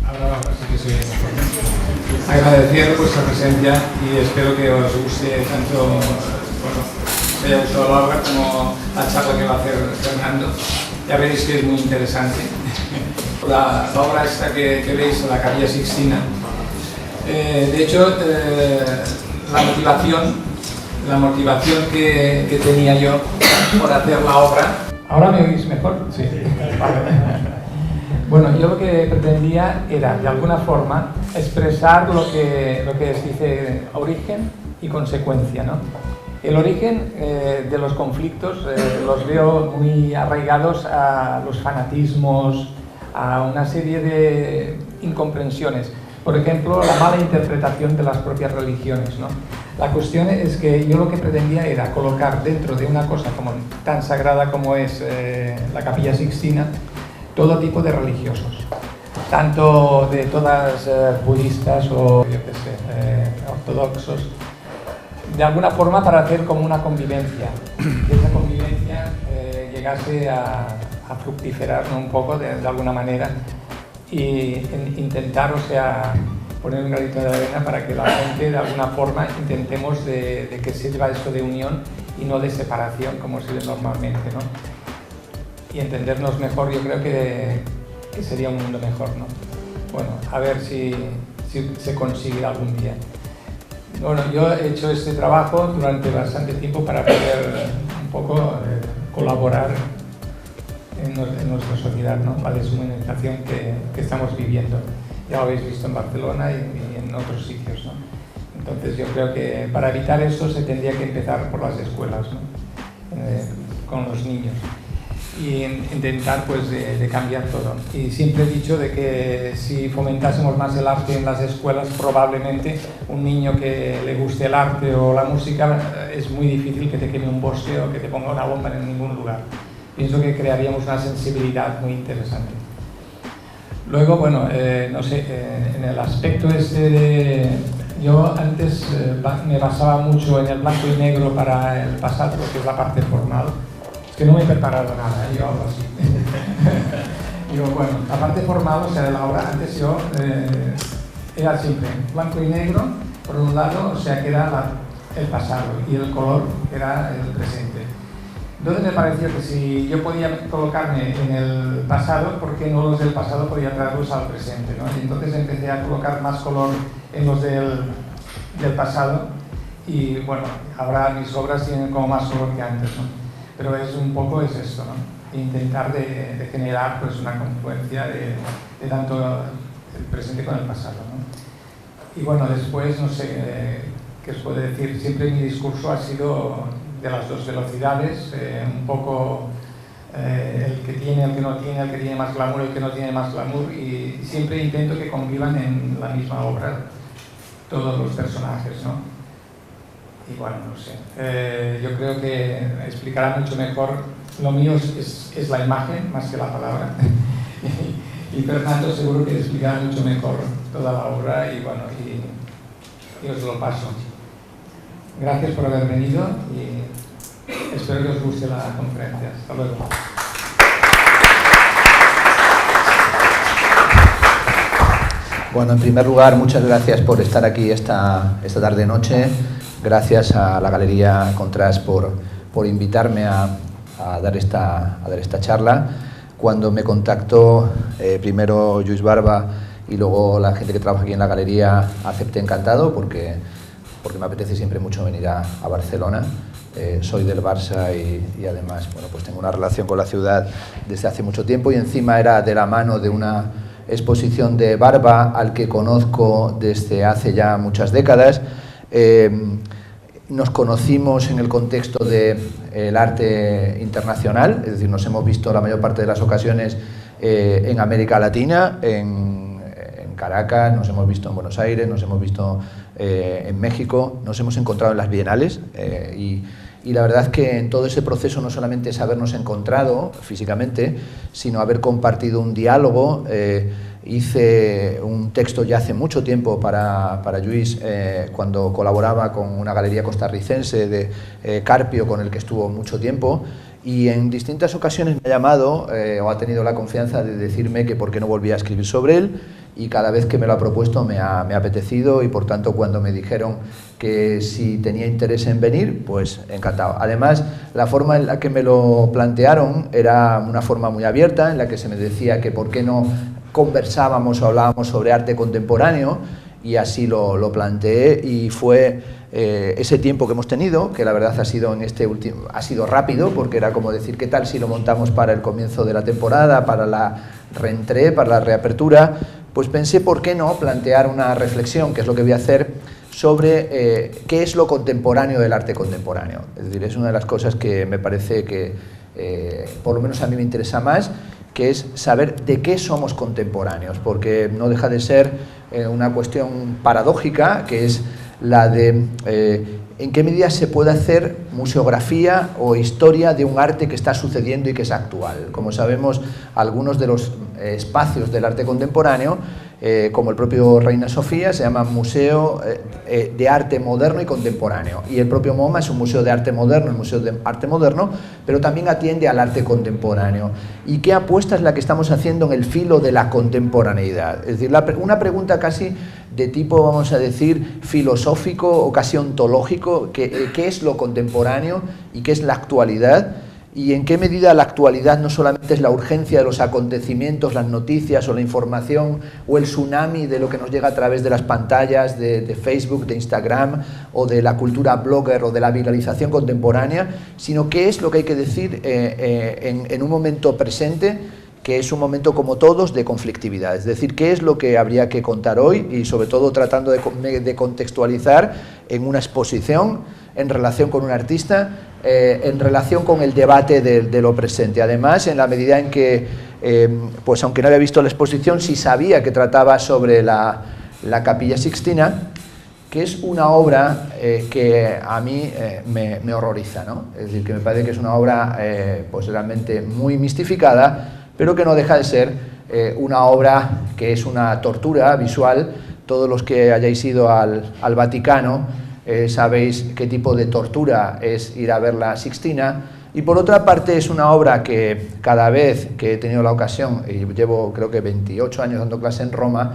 Ahora sí que soy agradecer vuestra presencia y espero que os guste tanto, bueno, que haya gustado la obra como la charla que va a hacer Fernando. Ya veréis que es muy interesante. La obra esta que veis, la Capilla Sixtina, de hecho, la motivación que tenía yo por hacer la obra... ¿Ahora me oís mejor? Sí. Vale. Bueno, yo lo que pretendía era, de alguna forma, expresar lo que se dice origen y consecuencia, ¿no? El origen de los conflictos los veo muy arraigados a los fanatismos, a una serie de incomprensiones. Por ejemplo, la mala interpretación de las propias religiones, ¿no? La cuestión es que yo lo que pretendía era colocar dentro de una cosa como tan sagrada como es la Capilla Sixtina todo tipo de religiosos, tanto de todas budistas o yo qué sé, ortodoxos, de alguna forma para hacer como una convivencia, que esa convivencia llegase a fructiferar, ¿no? Un poco de alguna manera, y intentar, o sea, poner un granito de arena para que la gente de alguna forma intentemos de que sirva esto de unión y no de separación como se ve normalmente, ¿no? Y entendernos mejor, yo creo que sería un mundo mejor, ¿no? Bueno, a ver si se consigue algún día. Bueno, yo he hecho este trabajo durante bastante tiempo para poder un poco colaborar en nuestra sociedad, ¿no? La deshumanización que estamos viviendo. Ya lo habéis visto en Barcelona y en otros sitios, ¿no? Entonces yo creo que para evitar esto se tendría que empezar por las escuelas, ¿no? Con los niños. Y intentar pues de cambiar todo. Y siempre he dicho de que si fomentásemos más el arte en las escuelas, probablemente un niño que le guste el arte o la música es muy difícil que te queme un bosque o que te ponga una bomba en ningún lugar. Pienso que crearíamos una sensibilidad muy interesante. Luego, bueno, no sé, en el aspecto este de... Yo antes me basaba mucho en el blanco y negro para el pasado, que es la parte formal. Que no me he preparado nada, yo hablo así. Digo, bueno, la parte formal, o sea, de la obra, antes yo era siempre blanco y negro, por un lado, o sea, que era el pasado, y el color era el presente. Entonces me pareció que si yo podía colocarme en el pasado, ¿por qué no los del pasado podía traerlos al presente, ¿no? Y entonces empecé a colocar más color en los del pasado, y bueno, ahora mis obras tienen como más color que antes, ¿no? Pero es un poco esto, ¿no? Intentar de generar pues una confluencia de tanto el presente con el pasado, ¿no? Y bueno, después, no sé qué os puedo decir, siempre mi discurso ha sido de las dos velocidades, un poco el que tiene, el que no tiene, el que tiene más glamour, el que no tiene más glamour, y siempre intento que convivan en la misma obra todos los personajes, ¿no? Y bueno, no sé, yo creo que explicará mucho mejor, lo mío es la imagen más que la palabra, y Fernando seguro que explicará mucho mejor toda la obra, y bueno, y os lo paso. Gracias por haber venido y espero que os guste la conferencia. Hasta luego. Bueno, en primer lugar, muchas gracias por estar aquí esta tarde-noche. Gracias a la Galería Contrast por invitarme a dar esta charla. Cuando me contactó primero Lluís Barba y luego la gente que trabaja aquí en la galería, acepté encantado porque me apetece siempre mucho venir a Barcelona. Soy del Barça y además, bueno, pues tengo una relación con la ciudad desde hace mucho tiempo, y encima era de la mano de una exposición de Barba al que conozco desde hace ya muchas décadas. Nos conocimos en el contexto del arte internacional, es decir, nos hemos visto la mayor parte de las ocasiones en América Latina, en Caracas, nos hemos visto en Buenos Aires, nos hemos visto en México, nos hemos encontrado en las bienales, y la verdad es que en todo ese proceso no solamente es habernos encontrado físicamente, sino haber compartido un diálogo. Hice un texto ya hace mucho tiempo para Lluís, cuando colaboraba con una galería costarricense de Carpio, con el que estuvo mucho tiempo, y en distintas ocasiones me ha llamado o ha tenido la confianza de decirme que por qué no volvía a escribir sobre él, y cada vez que me lo ha propuesto me ha apetecido, y por tanto cuando me dijeron que si tenía interés en venir, pues encantado. Además, la forma en la que me lo plantearon era una forma muy abierta, en la que se me decía que por qué no conversábamos o hablábamos sobre arte contemporáneo, y así lo planteé, y fue ese tiempo que hemos tenido, que la verdad ha sido rápido, porque era como decir, ¿qué tal si lo montamos para el comienzo de la temporada, para la reentrée, para la reapertura? Pues pensé, ¿por qué no plantear una reflexión, que es lo que voy a hacer, sobre qué es lo contemporáneo del arte contemporáneo? Es decir, es una de las cosas que me parece que, por lo menos a mí me interesa más, que es saber de qué somos contemporáneos, porque no deja de ser una cuestión paradójica, que es la de en qué medida se puede hacer museografía o historia de un arte que está sucediendo y que es actual. Como sabemos, algunos de los espacios del arte contemporáneo, como el propio Reina Sofía, se llama Museo de Arte Moderno y Contemporáneo, y el propio MoMA es un museo de arte moderno, el Museo de Arte Moderno, pero también atiende al arte contemporáneo. ¿Y qué apuesta es la que estamos haciendo en el filo de la contemporaneidad? Es decir, una pregunta casi de tipo, vamos a decir, filosófico o casi ontológico, ¿qué es lo contemporáneo y qué es la actualidad? Y en qué medida la actualidad no solamente es la urgencia de los acontecimientos, las noticias o la información, o el tsunami de lo que nos llega a través de las pantallas de Facebook, de Instagram, o de la cultura blogger o de la viralización contemporánea, sino qué es lo que hay que decir en un momento presente, que es un momento como todos de conflictividad. Es decir, qué es lo que habría que contar hoy, y sobre todo tratando de contextualizar en una exposición, en relación con un artista, en relación con el debate de lo presente. Además, en la medida en que, pues aunque no había visto la exposición, sí sabía que trataba sobre la Capilla Sixtina, que es una obra que a mí me horroriza, ¿no? Es decir, que me parece que es una obra pues realmente muy mistificada, pero que no deja de ser una obra que es una tortura visual. Todos los que hayáis ido al Vaticano sabéis qué tipo de tortura es ir a ver la Sixtina. Y por otra parte es una obra que cada vez que he tenido la ocasión, y llevo creo que 28 años dando clase en Roma,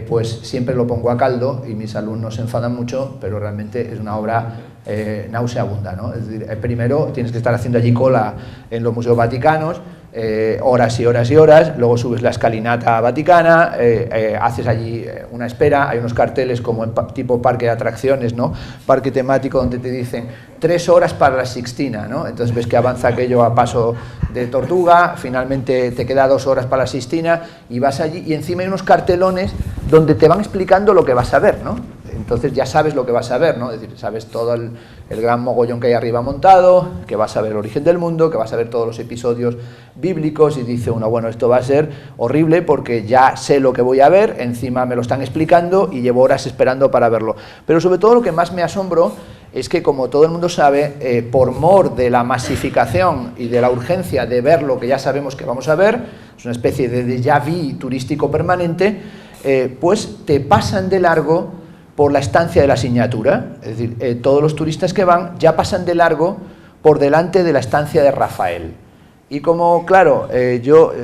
pues siempre lo pongo a caldo y mis alumnos se enfadan mucho, pero realmente es una obra nauseabunda, ¿no? Es decir, primero tienes que estar haciendo allí cola en los museos vaticanos, horas y horas y horas, luego subes la escalinata vaticana, haces allí una espera, hay unos carteles como en tipo parque de atracciones, ¿no? Parque temático, donde te dicen 3 horas para la Sixtina, ¿no? Entonces ves que avanza aquello a paso de tortuga, finalmente te queda 2 horas para la Sixtina y vas allí, y encima hay unos cartelones donde te van explicando lo que vas a ver, ¿no? Entonces ya sabes lo que vas a ver, ¿no? Es decir, sabes todo el gran mogollón que hay arriba montado, que vas a ver el origen del mundo, que vas a ver todos los episodios bíblicos, y dice uno, bueno, esto va a ser horrible porque ya sé lo que voy a ver, encima me lo están explicando y llevo horas esperando para verlo. Pero sobre todo lo que más me asombró es que, como todo el mundo sabe, por mor de la masificación y de la urgencia de ver lo que ya sabemos que vamos a ver, es una especie de déjà vu turístico permanente, pues te pasan de largo por la estancia de la Signatura. Es decir, todos los turistas que van ya pasan de largo por delante de la estancia de Rafael. Y como, claro, yo,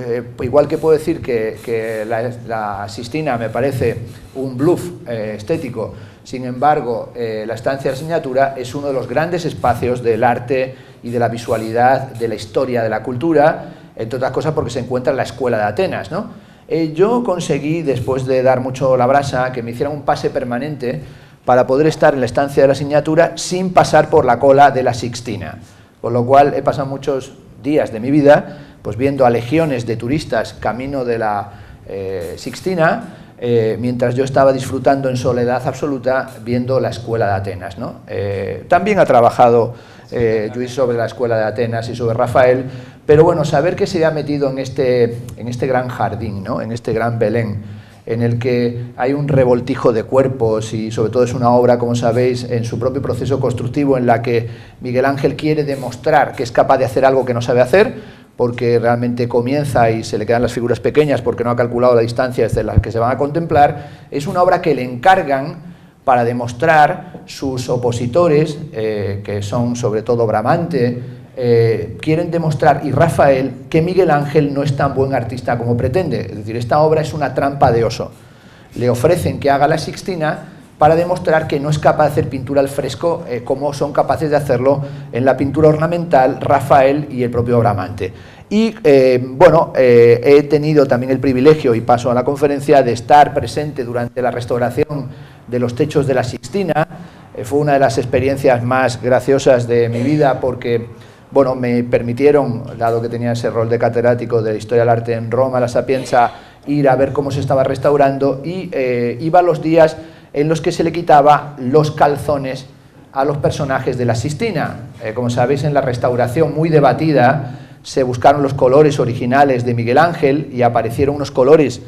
igual que puedo decir que la Sixtina me parece un bluff estético, sin embargo, la estancia de la Signatura es uno de los grandes espacios del arte y de la visualidad, de la historia, de la cultura, entre otras cosas porque se encuentra en la Escuela de Atenas, ¿no? Yo conseguí, después de dar mucho la brasa, que me hicieran un pase permanente para poder estar en la estancia de la Signatura sin pasar por la cola de la Sixtina. Con lo cual he pasado muchos días de mi vida pues viendo a legiones de turistas camino de la Sixtina, mientras yo estaba disfrutando en soledad absoluta viendo la Escuela de Atenas, ¿no? También ha trabajado Lluís sobre la Escuela de Atenas y sobre Rafael, pero bueno, saber que se ha metido en este gran jardín, ¿no? En este gran Belén, en el que hay un revoltijo de cuerpos, y sobre todo es una obra, como sabéis, en su propio proceso constructivo, en la que Miguel Ángel quiere demostrar que es capaz de hacer algo que no sabe hacer, porque realmente comienza y se le quedan las figuras pequeñas porque no ha calculado la distancia desde la que se van a contemplar. Es una obra que le encargan para demostrar sus opositores, que son sobre todo Bramante, quieren demostrar, y Rafael, que Miguel Ángel no es tan buen artista como pretende. Es decir, esta obra es una trampa de oso. Le ofrecen que haga la Sixtina para demostrar que no es capaz de hacer pintura al fresco como son capaces de hacerlo en la pintura ornamental Rafael y el propio Bramante. Y he tenido también el privilegio, y paso a la conferencia, de estar presente durante la restauración de los techos de la Sixtina. Fue una de las experiencias más graciosas de mi vida porque me permitieron, dado que tenía ese rol de catedrático de Historia del Arte en Roma, la Sapienza, ir a ver cómo se estaba restaurando, y iba los días en los que se le quitaba los calzones a los personajes de la Sixtina. Como sabéis, en la restauración muy debatida se buscaron los colores originales de Miguel Ángel y aparecieron unos colores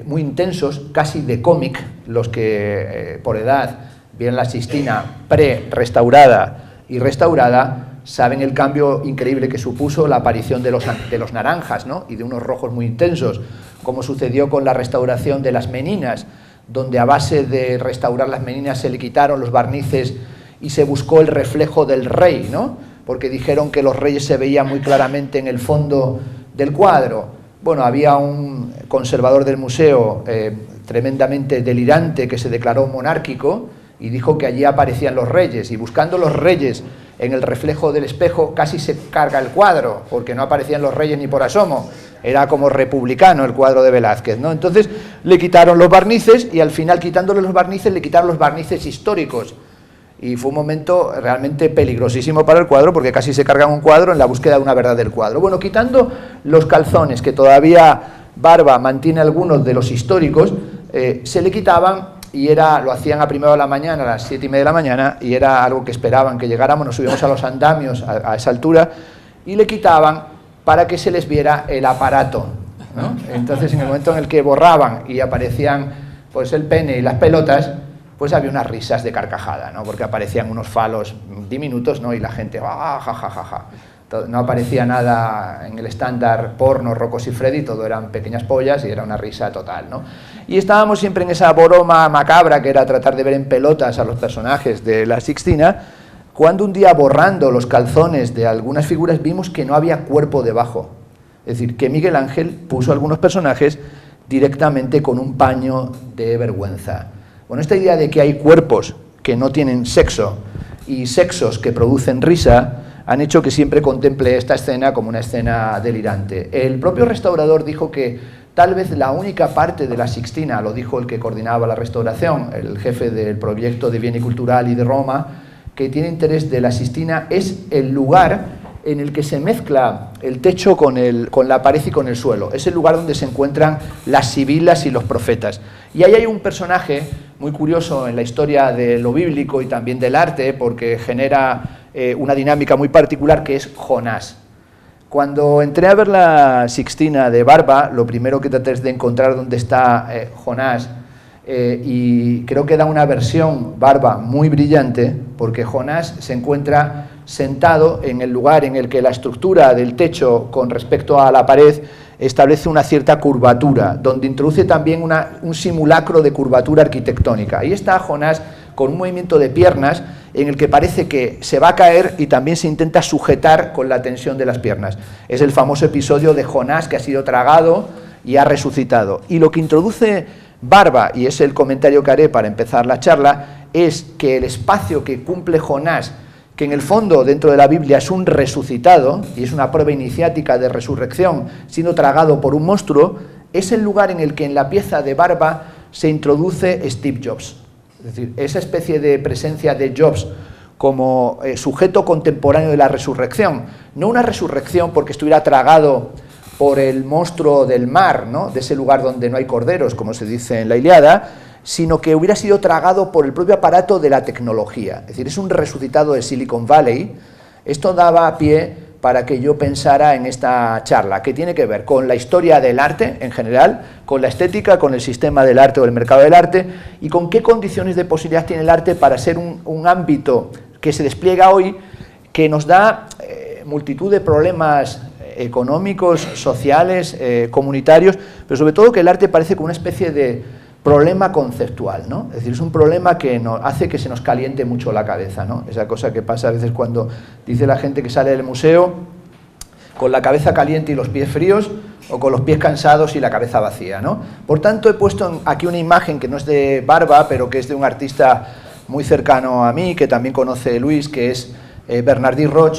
muy intensos, casi de cómic. Los que por edad vieron la Sixtina pre-restaurada y restaurada saben el cambio increíble que supuso la aparición de los naranjas, ¿no? Y de unos rojos muy intensos, como sucedió con la restauración de las Meninas, donde a base de restaurar las Meninas se le quitaron los barnices y se buscó el reflejo del rey, ¿no? Porque dijeron que los reyes se veían muy claramente en el fondo del cuadro. Bueno, había un conservador del museo tremendamente delirante que se declaró monárquico y dijo que allí aparecían los reyes, y buscando los reyes en el reflejo del espejo casi se carga el cuadro, porque no aparecían los reyes ni por asomo. Era como republicano el cuadro de Velázquez, ¿no? Entonces le quitaron los barnices, y al final, quitándole los barnices, le quitaron los barnices históricos. Y fue un momento realmente peligrosísimo para el cuadro, porque casi se cargan un cuadro en la búsqueda de una verdad del cuadro. Bueno, quitando los calzones, que todavía Barba mantiene algunos de los históricos, se le quitaban, y lo hacían a primera de la mañana, a las 7:30 de la mañana, y era algo que esperaban que llegáramos, nos subíamos a los andamios a esa altura, y le quitaban para que se les viera el aparato, ¿no? Entonces, en el momento en el que borraban y aparecían pues el pene y las pelotas, pues había unas risas de carcajada, ¿no? Porque aparecían unos falos diminutos, ¿no? Y la gente, ¡ah, ja, ja, ja, ja! No aparecía nada en el estándar porno Rocco Siffredi, todo eran pequeñas pollas y era una risa total, ¿no? Y estábamos siempre en esa broma macabra que era tratar de ver en pelotas a los personajes de la Sixtina, cuando un día, borrando los calzones de algunas figuras, vimos que no había cuerpo debajo. Es decir, que Miguel Ángel puso a algunos personajes directamente con un paño de vergüenza. Bueno, esta idea de que hay cuerpos que no tienen sexo y sexos que producen risa han hecho que siempre contemple esta escena como una escena delirante. El propio restaurador dijo que tal vez la única parte de la Sixtina, lo dijo el que coordinaba la restauración, el jefe del proyecto de Beni Culturali de Roma, que tiene interés de la Sixtina, es el lugar en el que se mezcla el techo con la pared y con el suelo. Es el lugar donde se encuentran las sibilas y los profetas. Y ahí hay un personaje muy curioso en la historia de lo bíblico y también del arte, porque genera una dinámica muy particular, que es Jonás. Cuando entré a ver la Sixtina de Barba, lo primero que traté es de encontrar dónde está Jonás, y creo que da una versión Barba muy brillante, porque Jonás se encuentra sentado en el lugar en el que la estructura del techo con respecto a la pared establece una cierta curvatura, donde introduce también un simulacro de curvatura arquitectónica. Ahí está Jonás con un movimiento de piernas en el que parece que se va a caer y también se intenta sujetar con la tensión de las piernas. Es el famoso episodio de Jonás, que ha sido tragado y ha resucitado. Y lo que introduce Barba, y es el comentario que haré para empezar la charla, es que el espacio que cumple Jonás, que en el fondo dentro de la Biblia es un resucitado, y es una prueba iniciática de resurrección, siendo tragado por un monstruo, es el lugar en el que en la pieza de Barba se introduce Steve Jobs. Es decir, esa especie de presencia de Jobs como sujeto contemporáneo de la resurrección. No una resurrección porque estuviera tragado por el monstruo del mar, ¿no? De ese lugar donde no hay corderos, como se dice en la Ilíada, sino que hubiera sido tragado por el propio aparato de la tecnología. Es decir, es un resucitado de Silicon Valley. Esto daba pie para que yo pensara en esta charla, que tiene que ver con la historia del arte en general, con la estética, con el sistema del arte o el mercado del arte, y con qué condiciones de posibilidad tiene el arte para ser un ámbito que se despliega hoy, que nos da multitud de problemas económicos, sociales, comunitarios, pero sobre todo que el arte parece como una especie de problema conceptual, ¿no? Es decir, es un problema que hace que se nos caliente mucho la cabeza, ¿no? Esa cosa que pasa a veces cuando dice la gente que sale del museo con la cabeza caliente y los pies fríos, o con los pies cansados y la cabeza vacía, ¿no? Por tanto, he puesto aquí una imagen que no es de Barba, pero que es de un artista muy cercano a mí, que también conoce Luis, que es Bernardí Roig,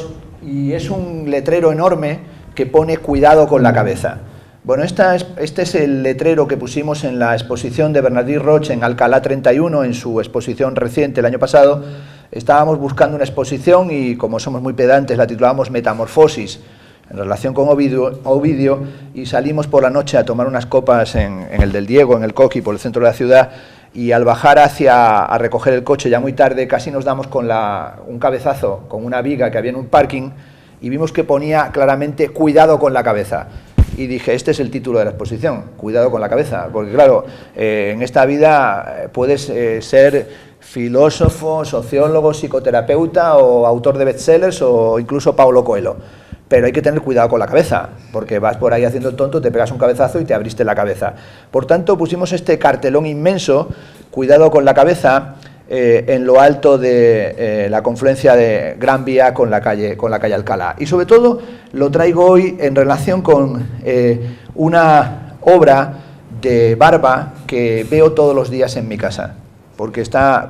y es un letrero enorme que pone "cuidado con la cabeza". Bueno, este es el letrero que pusimos en la exposición de Bernardí Roig en Alcalá 31, en su exposición reciente el año pasado. Estábamos buscando una exposición y, como somos muy pedantes, la titulábamos Metamorfosis, en relación con Ovidio, y salimos por la noche a tomar unas copas en el del Diego, en el Coqui, por el centro de la ciudad, y al bajar a recoger el coche ya muy tarde, casi nos damos con un cabezazo con una viga que había en un parking, y vimos que ponía claramente "cuidado con la cabeza". Y dije, este es el título de la exposición, "Cuidado con la cabeza", porque claro, en esta vida puedes ser filósofo, sociólogo, psicoterapeuta o autor de bestsellers o incluso Paulo Coelho, pero hay que tener cuidado con la cabeza, porque vas por ahí haciendo el tonto, te pegas un cabezazo y te abriste la cabeza. Por tanto, pusimos este cartelón inmenso, "Cuidado con la cabeza", en lo alto de la confluencia de Gran Vía con la calle Alcalá. Y sobre todo lo traigo hoy en relación con una obra de Barba que veo todos los días en mi casa, porque está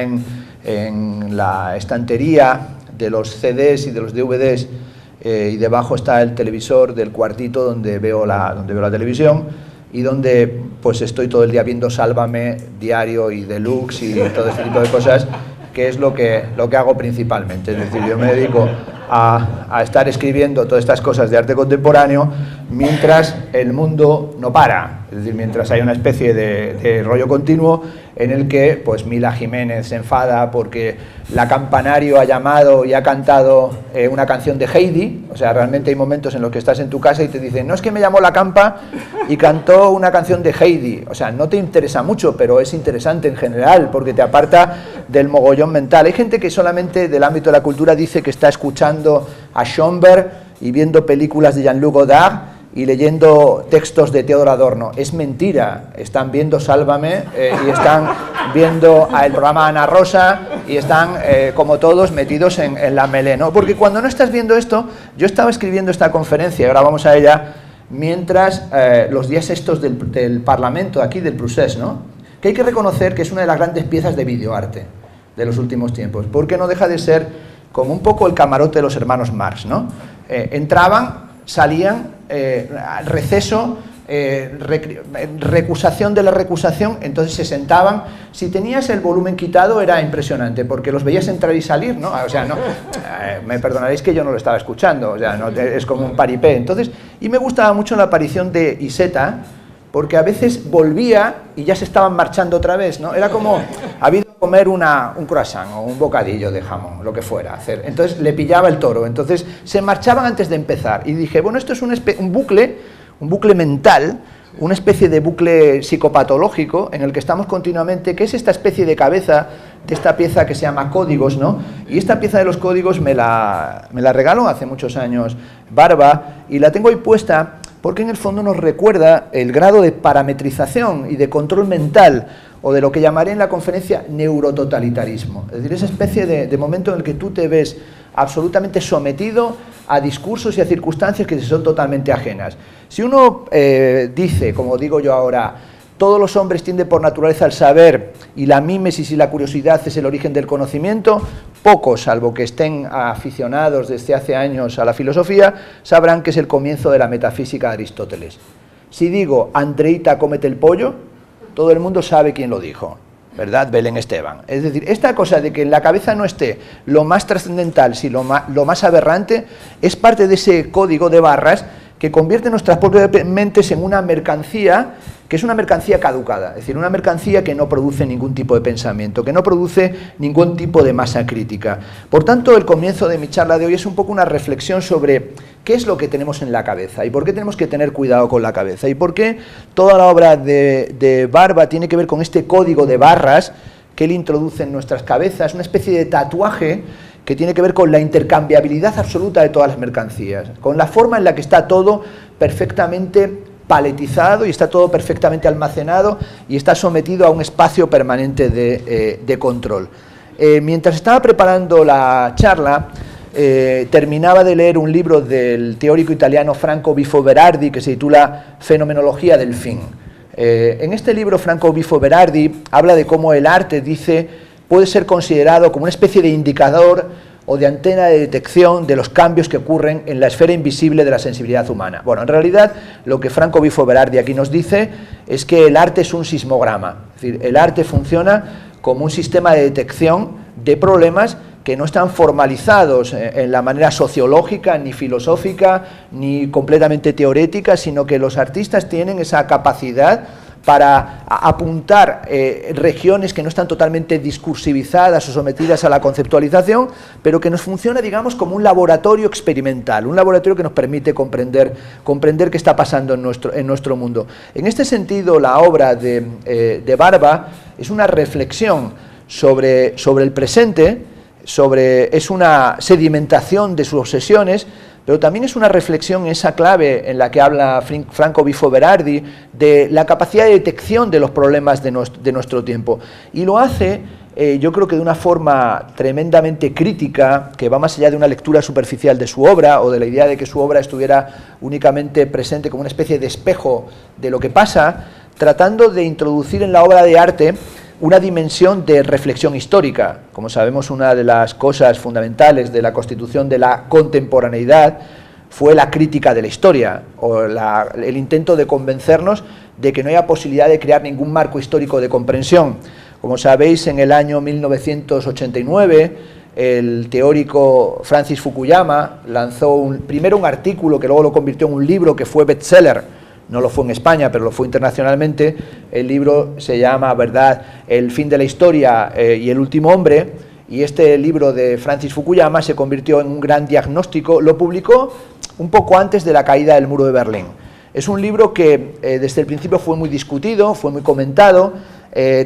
en la estantería de los CDs y de los DVDs, y debajo está el televisor del cuartito donde veo la televisión, y donde pues estoy todo el día viendo Sálvame, Diario y Deluxe y todo este tipo de cosas, que es lo que hago principalmente. Es decir, yo me dedico a estar escribiendo todas estas cosas de arte contemporáneo mientras el mundo no para, es decir, mientras hay una especie de rollo continuo en el que pues Mila Jiménez se enfada porque la Campanario ha llamado y ha cantado una canción de Heidi. O sea, realmente hay momentos en los que estás en tu casa y te dicen, no, es que me llamó la Campa y cantó una canción de Heidi. O sea, no te interesa mucho, pero es interesante en general porque te aparta del mogollón mental. Hay gente que solamente del ámbito de la cultura dice que está escuchando a Schoenberg y viendo películas de Jean-Luc Godard y leyendo textos de Teodoro Adorno. Es mentira, están viendo Sálvame y están viendo el programa Ana Rosa y están, como todos, metidos en la melé, ¿no? Porque cuando no estás viendo esto, yo estaba escribiendo esta conferencia, ahora vamos a ella, mientras los días estos del Parlamento, aquí del Procés, ¿no? Que hay que reconocer que es una de las grandes piezas de videoarte de los últimos tiempos, porque no deja de ser como un poco el camarote de los hermanos Marx, ¿no? Entraban, salían, receso, recusación de la recusación, entonces se sentaban. Si tenías el volumen quitado era impresionante, porque los veías entrar y salir, ¿no? O sea, no, me perdonaréis que yo no lo estaba escuchando, o sea, no, es como un paripé. Entonces, y me gustaba mucho la aparición de Iseta, porque a veces volvía y ya se estaban marchando otra vez, ¿no? Era como, había ido a comer un croissant o un bocadillo de jamón, lo que fuera, hacer. Entonces le pillaba el toro, entonces se marchaban antes de empezar. Y dije, bueno, esto es un bucle mental, una especie de bucle psicopatológico en el que estamos continuamente, que es esta especie de cabeza de esta pieza que se llama Códigos, ¿no? Y esta pieza de los códigos me la regaló hace muchos años Barba, y la tengo ahí puesta porque en el fondo nos recuerda el grado de parametrización y de control mental, o de lo que llamaré en la conferencia neurototalitarismo. Es decir, esa especie de momento en el que tú te ves absolutamente sometido a discursos y a circunstancias que te son totalmente ajenas. Si uno dice, como digo yo ahora, todos los hombres tienden por naturaleza al saber y la mímesis y la curiosidad es el origen del conocimiento, pocos, salvo que estén aficionados desde hace años a la filosofía, sabrán que es el comienzo de la metafísica de Aristóteles. Si digo, Andreita, cómete el pollo, todo el mundo sabe quién lo dijo, ¿verdad? Belén Esteban. Es decir, esta cosa de que en la cabeza no esté lo más trascendental, sino lo más aberrante, es parte de ese código de barras que convierte nuestras propias mentes en una mercancía, que es una mercancía caducada, es decir, una mercancía que no produce ningún tipo de pensamiento, que no produce ningún tipo de masa crítica. Por tanto, el comienzo de mi charla de hoy es un poco una reflexión sobre qué es lo que tenemos en la cabeza y por qué tenemos que tener cuidado con la cabeza y por qué toda la obra de Barba tiene que ver con este código de barras que él introduce en nuestras cabezas, una especie de tatuaje que tiene que ver con la intercambiabilidad absoluta de todas las mercancías, con la forma en la que está todo perfectamente paletizado y está todo perfectamente almacenado y está sometido a un espacio permanente de control. Mientras estaba preparando la charla, terminaba de leer un libro del teórico italiano Franco Bifo Berardi que se titula Fenomenología del fin. En este libro Franco Bifo Berardi habla de cómo el arte, dice, puede ser considerado como una especie de indicador o de antena de detección de los cambios que ocurren en la esfera invisible de la sensibilidad humana. Bueno, en realidad lo que Franco Bifo Berardi aquí nos dice es que el arte es un sismograma, es decir, el arte funciona como un sistema de detección de problemas que no están formalizados en la manera sociológica, ni filosófica, ni completamente teorética, sino que los artistas tienen esa capacidad para apuntar regiones que no están totalmente discursivizadas o sometidas a la conceptualización, pero que nos funciona, digamos, como un laboratorio experimental, un laboratorio que nos permite comprender qué está pasando en nuestro mundo. En este sentido, la obra de Barba es una reflexión sobre el presente, es una sedimentación de sus obsesiones, pero también es una reflexión en esa clave en la que habla Franco Bifo Berardi de la capacidad de detección de los problemas de nuestro tiempo. Y lo hace, yo creo que de una forma tremendamente crítica, que va más allá de una lectura superficial de su obra, o de la idea de que su obra estuviera únicamente presente como una especie de espejo de lo que pasa, tratando de introducir en la obra de arte una dimensión de reflexión histórica. Como sabemos, una de las cosas fundamentales de la constitución de la contemporaneidad fue la crítica de la historia, o el intento de convencernos de que no haya posibilidad de crear ningún marco histórico de comprensión. Como sabéis, en el año 1989, el teórico Francis Fukuyama lanzó primero un artículo que luego lo convirtió en un libro que fue bestseller. No lo fue en España, pero lo fue internacionalmente. El libro se llama, ¿verdad?, El fin de la historia y el último hombre, y este libro de Francis Fukuyama se convirtió en un gran diagnóstico. Lo publicó un poco antes de la caída del muro de Berlín. Es un libro que desde el principio fue muy discutido, fue muy comentado,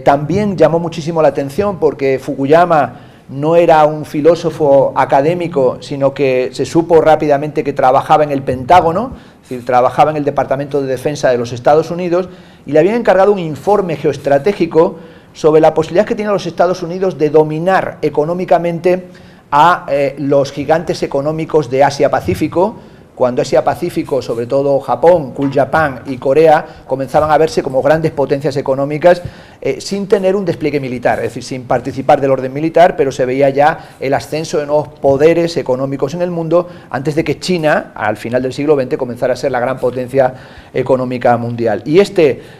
también llamó muchísimo la atención porque Fukuyama no era un filósofo académico, sino que se supo rápidamente que trabajaba en el Pentágono, es decir, trabajaba en el Departamento de Defensa de los Estados Unidos, y le habían encargado un informe geoestratégico sobre la posibilidad que tienen los Estados Unidos de dominar económicamente a los gigantes económicos de Asia-Pacífico, cuando Asia-Pacífico, sobre todo Japón, Cool Japan y Corea, comenzaban a verse como grandes potencias económicas sin tener un despliegue militar, es decir, sin participar del orden militar, pero se veía ya el ascenso de nuevos poderes económicos en el mundo antes de que China, al final del siglo XX, comenzara a ser la gran potencia económica mundial. Y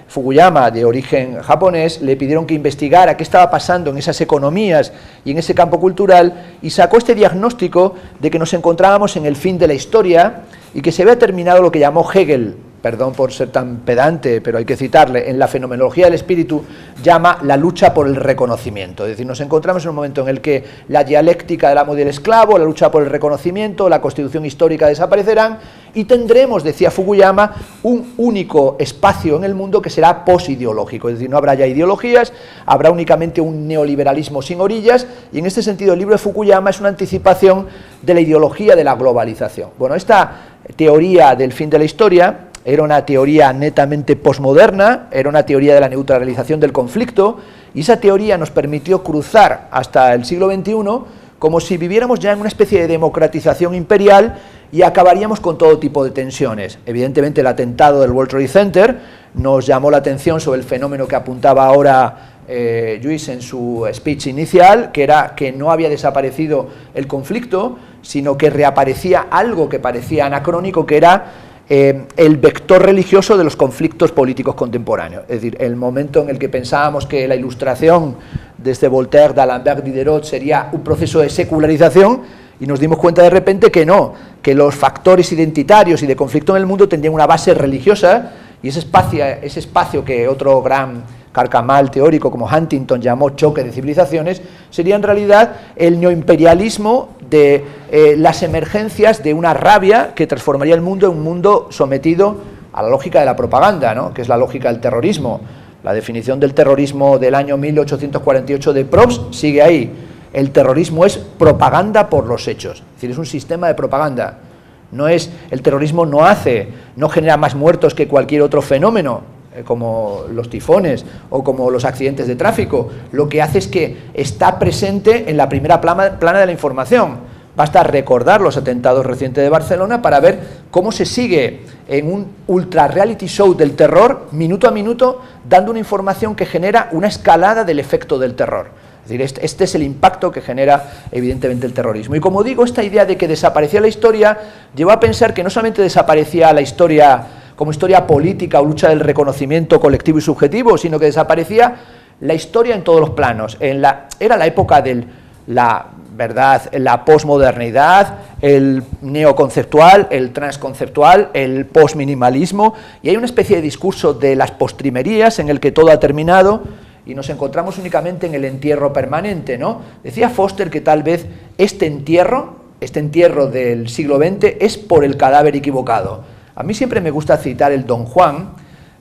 Fukuyama, de origen japonés, le pidieron que investigara qué estaba pasando en esas economías y en ese campo cultural, y sacó este diagnóstico de que nos encontrábamos en el fin de la historia y que se había terminado lo que llamó Hegel, perdón por ser tan pedante, pero hay que citarle, en la fenomenología del espíritu, llama la lucha por el reconocimiento. Es decir, nos encontramos en un momento en el que la dialéctica del amo y del esclavo, la lucha por el reconocimiento, la constitución histórica desaparecerán y tendremos, decía Fukuyama, un único espacio en el mundo que será posideológico. Es decir, no habrá ya ideologías, habrá únicamente un neoliberalismo sin orillas, y en este sentido el libro de Fukuyama es una anticipación de la ideología de la globalización. Bueno, esta teoría del fin de la historia era una teoría netamente posmoderna, era una teoría de la neutralización del conflicto, y esa teoría nos permitió cruzar hasta el siglo XXI como si viviéramos ya en una especie de democratización imperial y acabaríamos con todo tipo de tensiones. Evidentemente el atentado del World Trade Center nos llamó la atención sobre el fenómeno que apuntaba ahora Lluís en su speech inicial, que era que no había desaparecido el conflicto, sino que reaparecía algo que parecía anacrónico, que era el vector religioso de los conflictos políticos contemporáneos. Es decir, el momento en el que pensábamos que la Ilustración, desde Voltaire, d'Alembert, Diderot, sería un proceso de secularización, y nos dimos cuenta de repente que no, que los factores identitarios y de conflicto en el mundo tendrían una base religiosa, y ese espacio que otro gran carcamal teórico como Huntington llamó choque de civilizaciones, sería en realidad el neoimperialismo de las emergencias de una rabia que transformaría el mundo en un mundo sometido a la lógica de la propaganda, ¿no?, que es la lógica del terrorismo. La definición del terrorismo del año 1848 de Probst sigue ahí. El terrorismo es propaganda por los hechos, es decir, es un sistema de propaganda. El terrorismo no genera más muertos que cualquier otro fenómeno, como los tifones o como los accidentes de tráfico. Lo que hace es que está presente en la primera plana de la información. Basta recordar los atentados recientes de Barcelona para ver cómo se sigue en un ultra reality show del terror, minuto a minuto, dando una información que genera una escalada del efecto del terror. Es decir, este es el impacto que genera evidentemente el terrorismo. Y como digo, esta idea de que desaparecía la historia llevó a pensar que no solamente desaparecía la historia como historia política o lucha del reconocimiento colectivo y subjetivo, sino que desaparecía la historia en todos los planos. Era la época de la posmodernidad, el neoconceptual, el transconceptual, el posminimalismo, y hay una especie de discurso de las postrimerías en el que todo ha terminado y nos encontramos únicamente en el entierro permanente, ¿no? Decía Foster que tal vez este entierro del siglo XX es por el cadáver equivocado. A mí siempre me gusta citar el Don Juan,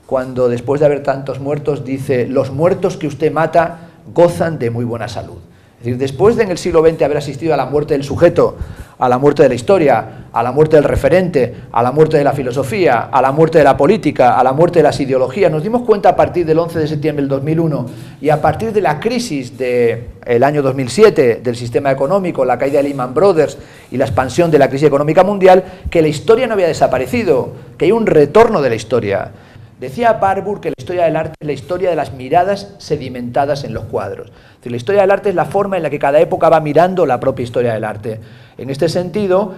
cuando después de haber tantos muertos dice: los muertos que usted mata gozan de muy buena salud. Es decir, después de en el siglo XX haber asistido a la muerte del sujeto, a la muerte de la historia, a la muerte del referente, a la muerte de la filosofía, a la muerte de la política, a la muerte de las ideologías, nos dimos cuenta a partir del 11 de septiembre del 2001 y a partir de la crisis del año 2007 del sistema económico, la caída de Lehman Brothers y la expansión de la crisis económica mundial, que la historia no había desaparecido, que hay un retorno de la historia. Decía Barbour que la historia del arte es la historia de las miradas sedimentadas en los cuadros. Es decir, la historia del arte es la forma en la que cada época va mirando la propia historia del arte. En este sentido,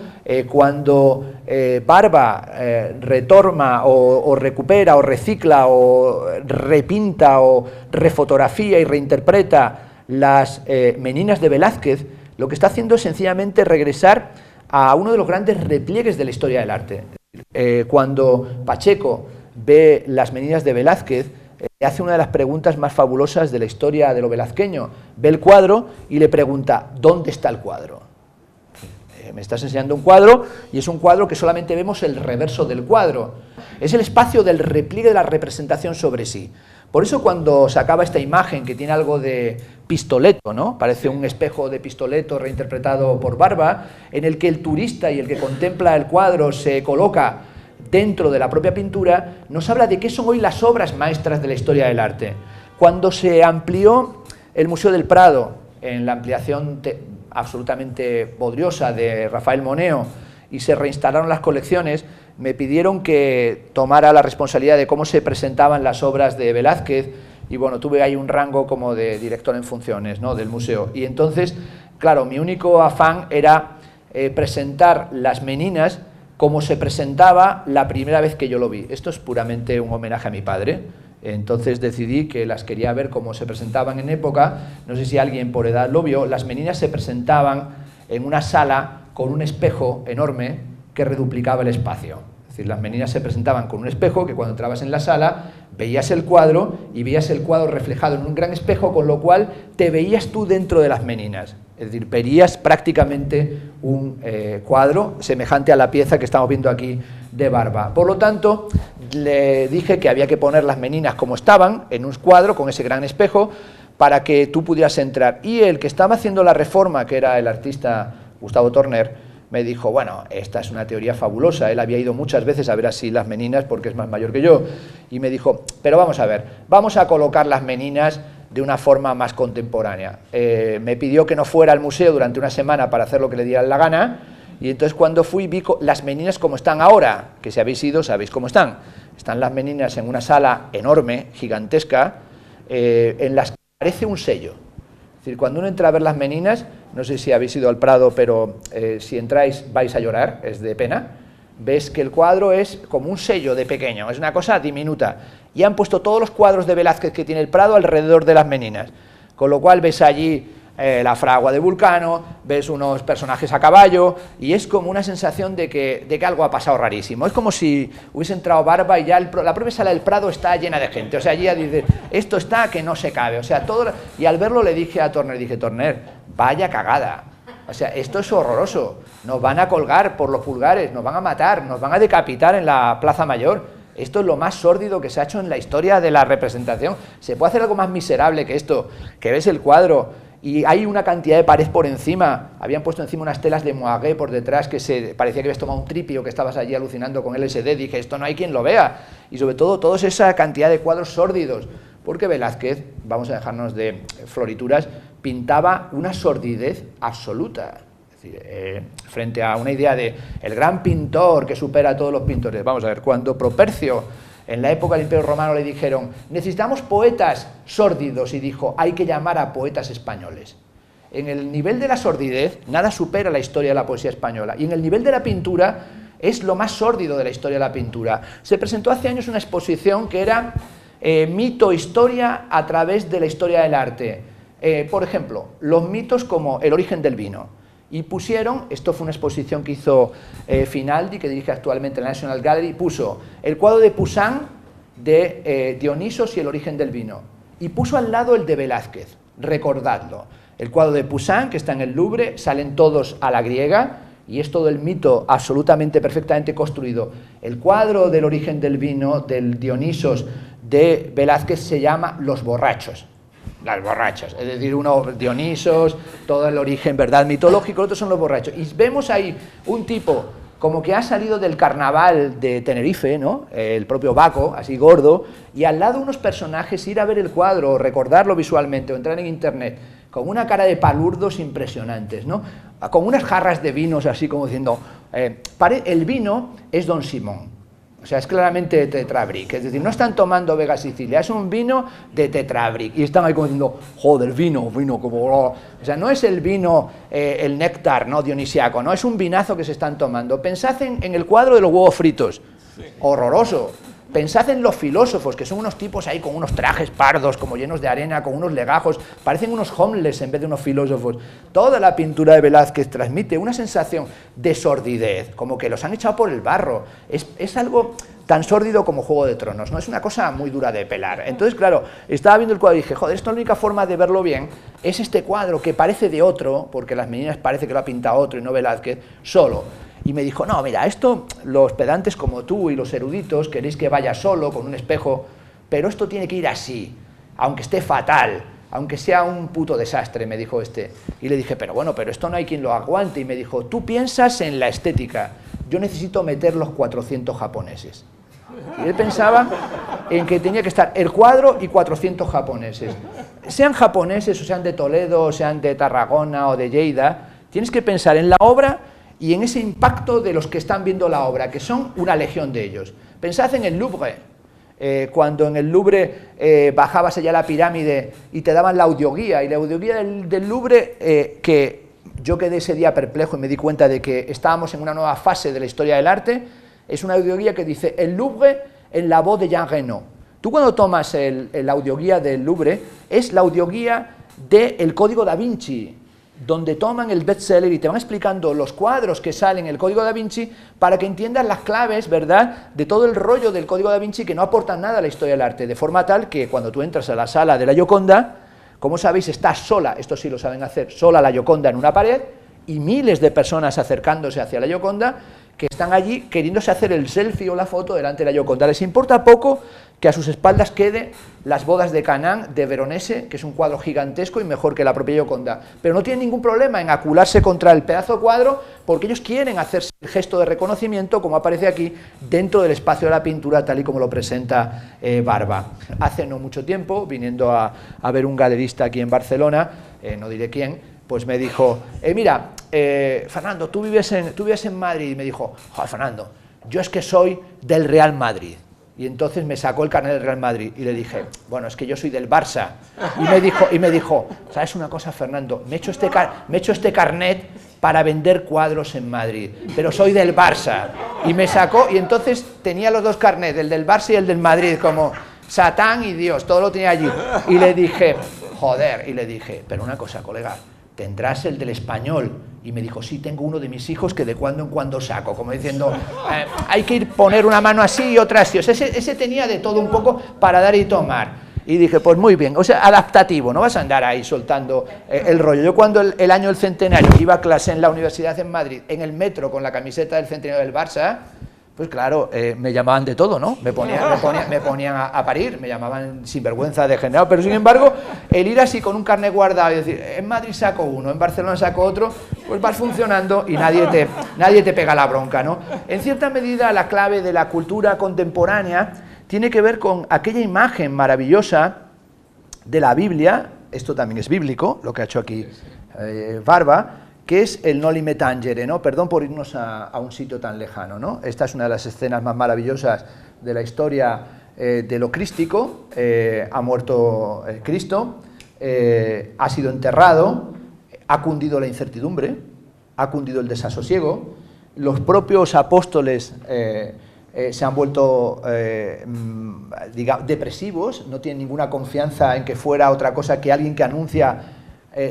cuando Barba retorna o recupera o recicla o repinta o refotografía y reinterpreta las Meninas de Velázquez, lo que está haciendo es sencillamente regresar a uno de los grandes repliegues de la historia del arte. Cuando Pacheco ve las Meninas de Velázquez, hace una de las preguntas más fabulosas de la historia de lo velazqueño. Ve el cuadro y le pregunta: ¿dónde está el cuadro? Me estás enseñando un cuadro y es un cuadro que solamente vemos el reverso del cuadro. Es el espacio del repliegue de la representación sobre sí. Por eso cuando se acaba esta imagen que tiene algo de Pistoletto, ¿no? Parece un espejo de Pistoletto reinterpretado por Barba, en el que el turista y el que contempla el cuadro se coloca dentro de la propia pintura, nos habla de qué son hoy las obras maestras de la historia del arte. Cuando se amplió el Museo del Prado, en la ampliación absolutamente bodriosa de Rafael Moneo, y se reinstalaron las colecciones, me pidieron que tomara la responsabilidad de cómo se presentaban las obras de Velázquez, y bueno, tuve ahí un rango como de director en funciones, ¿no?, del museo. Y entonces, claro, mi único afán era presentar las Meninas como se presentaba la primera vez que yo lo vi. Esto es puramente un homenaje a mi padre. Entonces decidí que las quería ver como se presentaban en época. No sé si alguien por edad lo vio. Las Meninas se presentaban en una sala con un espejo enorme que reduplicaba el espacio. Es decir, las Meninas se presentaban con un espejo que cuando entrabas en la sala veías el cuadro y veías el cuadro reflejado en un gran espejo, con lo cual te veías tú dentro de las Meninas. Es decir, verías prácticamente un cuadro semejante a la pieza que estamos viendo aquí de Barba. Por lo tanto, le dije que había que poner las Meninas como estaban, en un cuadro con ese gran espejo, para que tú pudieras entrar. Y el que estaba haciendo la reforma, que era el artista Gustavo Torner, me dijo: bueno, esta es una teoría fabulosa. Él había ido muchas veces a ver así las Meninas porque es más mayor que yo. Y me dijo: pero vamos a ver, vamos a colocar las Meninas de una forma más contemporánea. Me pidió que no fuera al museo durante una semana para hacer lo que le diera la gana, y entonces cuando fui vi las Meninas como están ahora, que si habéis ido sabéis cómo están. Están las Meninas en una sala enorme, gigantesca, en las que aparece un sello. Es decir, cuando uno entra a ver las Meninas, no sé si habéis ido al Prado, pero si entráis vais a llorar, es de pena. Ves que el cuadro es como un sello de pequeño, es una cosa diminuta. Y han puesto todos los cuadros de Velázquez que tiene el Prado alrededor de las Meninas. Con lo cual ves allí la fragua de Vulcano, ves unos personajes a caballo, y es como una sensación de que algo ha pasado rarísimo. Es como si hubiese entrado Barba y ya la propia sala del Prado está llena de gente. O sea, allí ya dice, esto está que no se cabe. O sea, todo. Y al verlo le dije a Torner, Torner, vaya cagada. O sea, esto es horroroso. Nos van a colgar por los pulgares, nos van a matar, nos van a decapitar en la Plaza Mayor. Esto es lo más sórdido que se ha hecho en la historia de la representación. ¿Se puede hacer algo más miserable que esto? Que ves el cuadro y hay una cantidad de pared por encima, habían puesto encima unas telas de moagé por detrás que se parecía que habías tomado un tripio, que estabas allí alucinando con LSD, dije, esto no hay quien lo vea, y sobre todo toda esa cantidad de cuadros sórdidos, porque Velázquez, vamos a dejarnos de florituras, pintaba una sordidez absoluta, es decir, frente a una idea de el gran pintor que supera a todos los pintores. Vamos a ver, cuando Propercio, en la época del Imperio Romano, le dijeron, necesitamos poetas sórdidos, y dijo, hay que llamar a poetas españoles. En el nivel de la sordidez, nada supera la historia de la poesía española, y en el nivel de la pintura, es lo más sórdido de la historia de la pintura. Se presentó hace años una exposición que era mito, historia a través de la historia del arte. Por ejemplo, los mitos como el origen del vino. Y pusieron, esto fue una exposición que hizo Finaldi, que dirige actualmente la National Gallery, puso el cuadro de Poussin de Dionisos y el origen del vino. Y puso al lado el de Velázquez, recordadlo. El cuadro de Poussin, que está en el Louvre, salen todos a la griega, y es todo el mito absolutamente, perfectamente construido. El cuadro del origen del vino, del Dionisos de Velázquez, se llama Los borrachos. Las borrachas, es decir, uno Dionisos, todo el origen, verdad, mitológico, otros son los borrachos. Y vemos ahí un tipo como que ha salido del carnaval de Tenerife, ¿no? El propio Baco, así gordo, y al lado unos personajes, ir a ver el cuadro, o recordarlo visualmente, o entrar en internet, con una cara de palurdos impresionantes, ¿no? Con unas jarras de vinos así como diciendo, el vino es Don Simón. O sea, es claramente Tetrabric, es decir, no están tomando Vega Sicilia, es un vino de Tetrabric, y están ahí como diciendo, joder, vino como... O sea, no es el vino, el néctar, ¿no?, dionisiaco, no, es un vinazo que se están tomando. Pensad en el cuadro de los huevos fritos, horroroso. Pensad en los filósofos, que son unos tipos ahí con unos trajes pardos, como llenos de arena, con unos legajos, parecen unos homeless en vez de unos filósofos. Toda la pintura de Velázquez transmite una sensación de sordidez, como que los han echado por el barro. Es algo tan sórdido como Juego de Tronos, ¿no? Es una cosa muy dura de pelar. Entonces, claro, estaba viendo el cuadro y dije, joder, esto es la única forma de verlo bien, es este cuadro que parece de otro, porque las meninas parece que lo ha pintado otro y no Velázquez, solo. Y me dijo, no, mira, esto los pedantes como tú y los eruditos queréis que vaya solo, con un espejo, pero esto tiene que ir así, aunque esté fatal, aunque sea un puto desastre, me dijo este. Y le dije, pero bueno, pero esto no hay quien lo aguante. Y me dijo, tú piensas en la estética, yo necesito meter los 400 japoneses. Y él pensaba en que tenía que estar el cuadro y 400 japoneses. Sean japoneses, o sean de Toledo, o sean de Tarragona o de Lleida, tienes que pensar en la obra y en ese impacto de los que están viendo la obra, que son una legión de ellos. Pensad en el Louvre, cuando en el Louvre bajabas allá a la pirámide y te daban la audioguía, y la audioguía del Louvre, que yo quedé ese día perplejo y me di cuenta de que estábamos en una nueva fase de la historia del arte, es una audioguía que dice, el Louvre en la voz de Jean Reno. Tú cuando tomas la audioguía del Louvre, es la audioguía del Código da Vinci, donde toman el bestseller y te van explicando los cuadros que salen en el Código da Vinci para que entiendas las claves, ¿verdad?, de todo el rollo del Código da Vinci que no aportan nada a la historia del arte, de forma tal que cuando tú entras a la sala de la Gioconda, como sabéis, está sola, esto sí lo saben hacer, sola la Gioconda en una pared y miles de personas acercándose hacia la Gioconda que están allí queriéndose hacer el selfie o la foto delante de la Gioconda. Les importa poco que a sus espaldas quede las bodas de Canaán de Veronese, que es un cuadro gigantesco y mejor que la propia Gioconda, pero no tienen ningún problema en acularse contra el pedazo de cuadro porque ellos quieren hacerse el gesto de reconocimiento, como aparece aquí, dentro del espacio de la pintura, tal y como lo presenta Barba. Hace no mucho tiempo, viniendo a ver un galerista aquí en Barcelona, no diré quién, pues me dijo, mira, Fernando, tú vives en Madrid, y me dijo, joder, Fernando, yo es que soy del Real Madrid. Y entonces me sacó el carnet del Real Madrid y le dije, bueno, es que yo soy del Barça. Y me dijo, ¿sabes una cosa, Fernando? Me he hecho este carnet para vender cuadros en Madrid, pero soy del Barça. Y me sacó, y entonces tenía los dos carnets, el del Barça y el del Madrid, como Satán y Dios, todo lo tenía allí. Y le dije, joder, pero una cosa, colega, ¿tendrás el del Español? Y me dijo, sí, tengo uno de mis hijos que de cuando en cuando saco, como diciendo, hay que poner una mano así y otra así. O sea, ese tenía de todo un poco para dar y tomar. Y dije, pues muy bien, o sea, adaptativo, no vas a andar ahí soltando el rollo. Yo cuando el año del centenario iba a clase en la universidad en Madrid, en el metro con la camiseta del centenario del Barça, Pues claro, me llamaban de todo, ¿no? Me ponían a parir, me llamaban sinvergüenza, degenerado, pero sin embargo, el ir así con un carnet guardado y decir, en Madrid saco uno, en Barcelona saco otro, pues vas funcionando y nadie te pega la bronca, ¿no? En cierta medida, la clave de la cultura contemporánea tiene que ver con aquella imagen maravillosa de la Biblia, esto también es bíblico, lo que ha hecho aquí Barba, que es el Noli Me Tangere, ¿no? Perdón por irnos a un sitio tan lejano, ¿no? Esta es una de las escenas más maravillosas de la historia de lo crístico. Ha muerto Cristo, ha sido enterrado, ha cundido la incertidumbre, ha cundido el desasosiego, los propios apóstoles se han vuelto depresivos, no tienen ninguna confianza en que fuera otra cosa que alguien que anuncia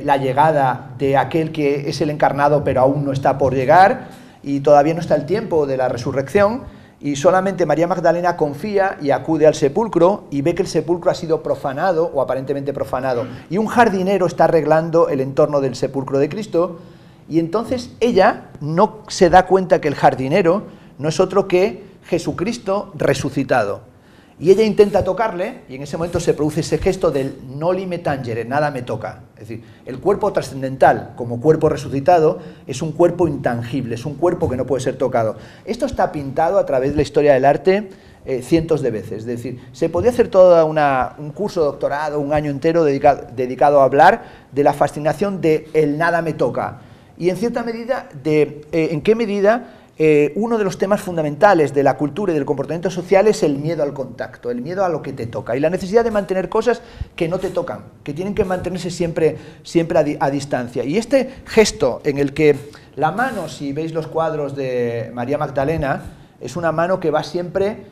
la llegada de aquel que es el encarnado pero aún no está por llegar y todavía no está el tiempo de la resurrección, y solamente María Magdalena confía y acude al sepulcro y ve que el sepulcro ha sido profanado o aparentemente profanado y un jardinero está arreglando el entorno del sepulcro de Cristo, y entonces ella no se da cuenta que el jardinero no es otro que Jesucristo resucitado. Y ella intenta tocarle, y en ese momento se produce ese gesto del Noli Me Tangere, nada me toca. Es decir, el cuerpo trascendental, como cuerpo resucitado, es un cuerpo intangible, es un cuerpo que no puede ser tocado. Esto está pintado a través de la historia del arte cientos de veces. Es decir, se podría hacer todo un curso de doctorado, un año entero dedicado a hablar de la fascinación de el nada me toca. Y en cierta medida, en qué medida uno de los temas fundamentales de la cultura y del comportamiento social es el miedo al contacto, el miedo a lo que te toca y la necesidad de mantener cosas que no te tocan, que tienen que mantenerse siempre a distancia. Y este gesto en el que la mano, si veis los cuadros de María Magdalena, es una mano que va siempre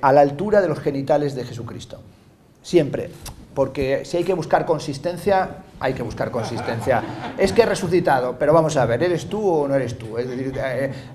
a la altura de los genitales de Jesucristo, siempre. Porque si hay que buscar consistencia, hay que buscar consistencia. Es que he resucitado, pero vamos a ver, ¿eres tú o no eres tú? Es decir,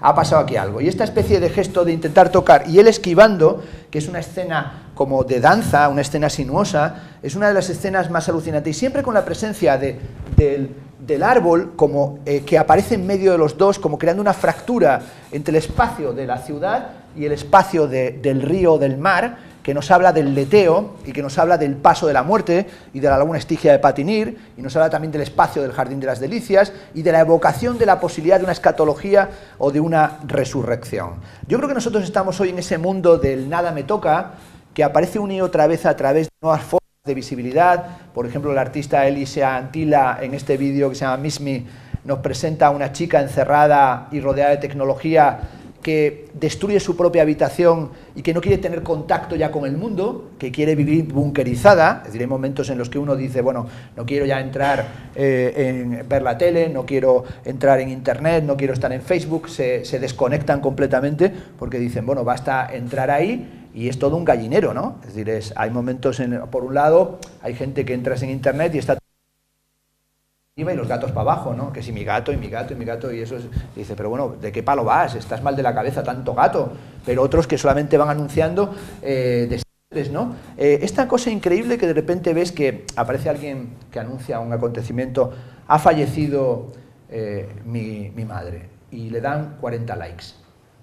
ha pasado aquí algo. Y esta especie de gesto de intentar tocar, y él esquivando, que es una escena como de danza, una escena sinuosa, es una de las escenas más alucinantes. Y siempre con la presencia del árbol como que aparece en medio de los dos, como creando una fractura entre el espacio de la ciudad y el espacio del río, del mar, que nos habla del leteo y que nos habla del paso de la muerte y de la laguna Estigia de Patinir, y nos habla también del espacio del Jardín de las Delicias y de la evocación de la posibilidad de una escatología o de una resurrección. Yo creo que nosotros estamos hoy en ese mundo del nada me toca, que aparece una y otra vez a través de nuevas formas de visibilidad. Por ejemplo, el artista Elisa Antila, en este vídeo que se llama Miss Me, nos presenta a una chica encerrada y rodeada de tecnología que destruye su propia habitación y que no quiere tener contacto ya con el mundo, que quiere vivir bunkerizada. Es decir, hay momentos en los que uno dice, bueno, no quiero ya entrar en ver la tele, no quiero entrar en internet, no quiero estar en Facebook, se desconectan completamente porque dicen, bueno, basta entrar ahí y es todo un gallinero, ¿no? Es decir, hay momentos, por un lado, hay gente que entras en internet y está y los gatos para abajo, ¿no? Que si mi gato, y mi gato, y mi gato, y eso es... Y dice, pero bueno, ¿de qué palo vas? Estás mal de la cabeza, tanto gato. Pero otros que solamente van anunciando desastres, ¿no? Esta cosa increíble que de repente ves que aparece alguien que anuncia un acontecimiento, ha fallecido mi madre, y le dan 40 likes,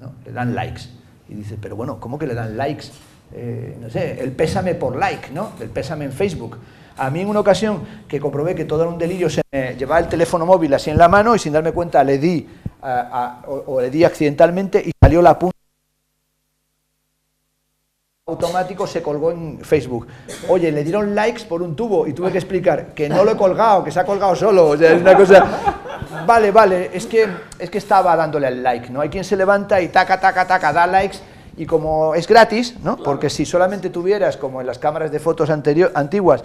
¿no? Le dan likes. Y dice, pero bueno, ¿cómo que le dan likes? No sé, el pésame por like, ¿no? El pésame en Facebook. A mí en una ocasión que comprobé que todo era un delirio, se me llevaba el teléfono móvil así en la mano y sin darme cuenta le di accidentalmente y salió la punta automático, se colgó en Facebook. Oye, le dieron likes por un tubo y tuve que explicar que no lo he colgado, que se ha colgado solo. O sea, es una cosa... Vale, es que estaba dándole al like, ¿no? Hay quien se levanta y taca, da likes. Y como es gratis, ¿no? Claro. Porque si solamente tuvieras, como en las cámaras de fotos antiguas,